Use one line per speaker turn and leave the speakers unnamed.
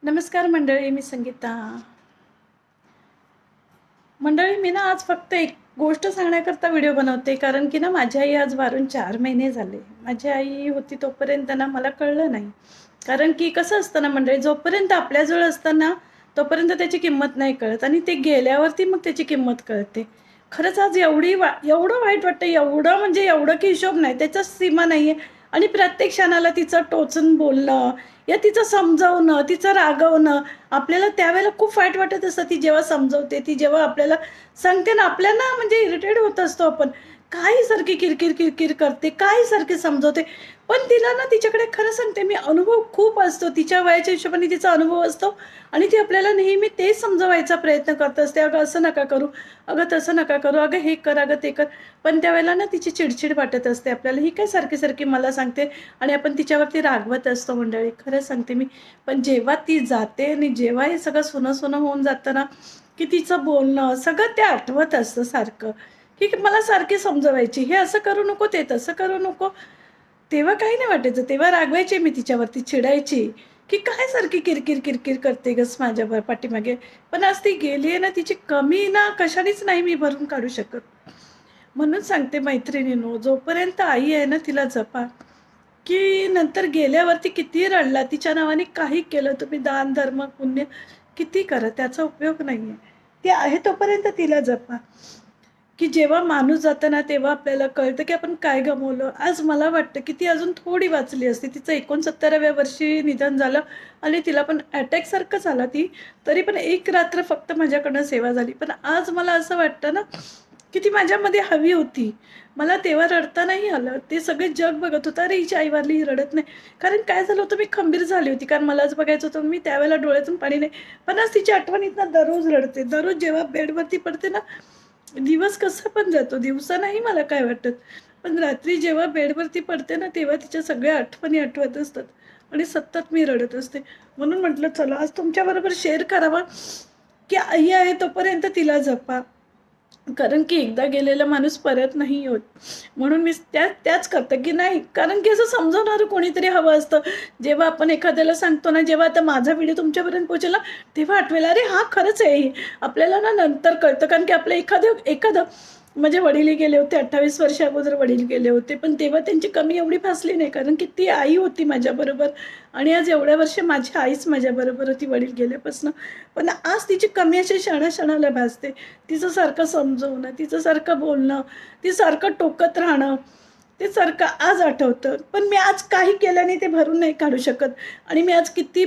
नमस्कार मंडळी, मी संगीता. मंडळी, मी ना आज फक्त एक गोष्ट सांगण्याकरता व्हिडिओ बनवते, कारण की ना माझी आई आज वारून 4 महिने झाले. माझी आई होती तोपर्यंत ना मला कळलं नाही. कारण की कसं असतं ना मंडळी, जोपर्यंत आपल्याजवळ असतं ना तोपर्यंत त्याची किंमत नाही कळत, आणि ते गेल्यावरती मग त्याची किंमत कळते. खरंच आज एवढं वाईट वाटतं, एवढं म्हणजे एवढं की हिशोब नाही, त्याचा सीमा नाही आहे. आणि प्रत्येक क्षणाला तिचं टोचून बोलणं या तिचं समजावणं, तिचं रागवणं, आपल्याला त्यावेळेला खूप वाईट वाटत असतं. ती जेव्हा समजवते, ती जेव्हा आपल्याला सांगते ना, आपल्याला म्हणजे इरिटेट होत असतो आपण. काही सारखी किरकिर किरकिर करते, काही सारखे समजवते. पण तिला ना, तिच्याकडे खरं सांगते मी, अनुभव खूप असतो. तिच्या वयाच्या हिशोबाने तिचा अनुभव असतो, आणि ती आपल्याला नेहमी तेच समजवायचा प्रयत्न करत असते. अगं असं नका करू, अगं तसं नका करू, अगं हे कर, अगं ते कर. पण त्यावेळेला ना तिची चिडचिड वाटत असते आपल्याला. ही काय सारखी सारखी मला सांगते, आणि आपण तिच्यावरती रागवत असतो मंडळी. खरं सांगते मी. पण जेव्हा ती जाते आणि जेव्हा हे सगळं सुनं सुनं होऊन जातं ना, की तिचं बोलणं सगळं ते आठवत असतं सारखं, की मला सारखी समजवायची, हे असं करू नको, ते तसं करू नको. तेव्हा काही नाही वाटायचं, तेव्हा रागवायचे मी तिच्यावरती, चिडायची, की काय सारखी किरकिर किरकिर करते गस माझ्या पाठीमागे. पण आज ती गेली आहे ना, तिची कमी ना कशानेच नाही मी भरून काढू शकत. म्हणून सांगते मैत्रिणींनो, जोपर्यंत आई आहे ना तिला जपा. की नंतर गेल्यावरती किती रडला, तिच्या नावाने काही केलं तुम्ही, दान धर्म पुण्य किती करा, त्याचा उपयोग नाहीये. ती आहे तोपर्यंत तिला जपा. की जेव्हा माणूस जातं ना, तेव्हा आपल्याला कळतं की आपण काय गमावलं. आज मला वाटतं की ती अजून थोडी वाचली असती. तिचं 69व्या वर्षी निधन झालं, आणि तिला पण अटॅक सारखं झाला. ती तरी पण एक रात्र फक्त माझ्याकडनं सेवा झाली. पण आज मला असं वाटतं ना, की ती माझ्यामध्ये हवी होती. मला तेव्हा रडता नाही आलं. ते सगळे जग बघत होतं, अरे हिची आई वारली, ही रडत नाही. कारण काय झालं होतं, मी खंबीर झाली होती, कारण मलाच बघायचं होतं. मी त्यावेळेला डोळ्यातून पाणी नाही. पण आज तिची आठवणीत ना दररोज रडते. दररोज जेव्हा बेडवरती पडते ना, दिवस कसा पण जातो, दिवसा नाही मला काय वाटत. पण रात्री जेव्हा बेडवरती पडते ना, तेव्हा तिच्या सगळ्या आठवणी आठवत असतात, आणि सतत मी रडत असते. म्हणून म्हटलं चला आज तुमच्याबरोबर शेअर करावा, की आई आहे तोपर्यंत तिला जपा. कारण की एकदा गेलेला माणूस परत नाही होत. म्हणून मी त्याच करते की नाही, कारण की असं समजवणारं कोणीतरी हवं असतं. जेव्हा आपण एखाद्याला सांगतो ना, जेव्हा आता माझा व्हिडिओ तुमच्यापर्यंत पोहोचला, तेव्हा आठवेल, अरे हा खरंच आहे हे. आपल्याला ना नंतर कळतं, कारण की आपलं एखादं एखादं माझे वडीलही गेले होते, 28 वर्ष अगोदर वडील गेले होते. पण तेव्हा त्यांची कमी एवढी भासली नाही, कारण की ती आई होती माझ्याबरोबर. आणि आज एवढ्या वर्ष माझी आईच माझ्याबरोबर होती वडील गेल्यापासून. पण आज तिची कमी अशी क्षणाक्षणाला भासते. तिचं सारखं समजवणं, तिचं सारखं बोलणं, ती सारखं टोकत राहणं, ते सारखं आज आठवतं. पण मी आज काही केलं नाही, ते भरून नाही काढू शकत. आणि मी आज किती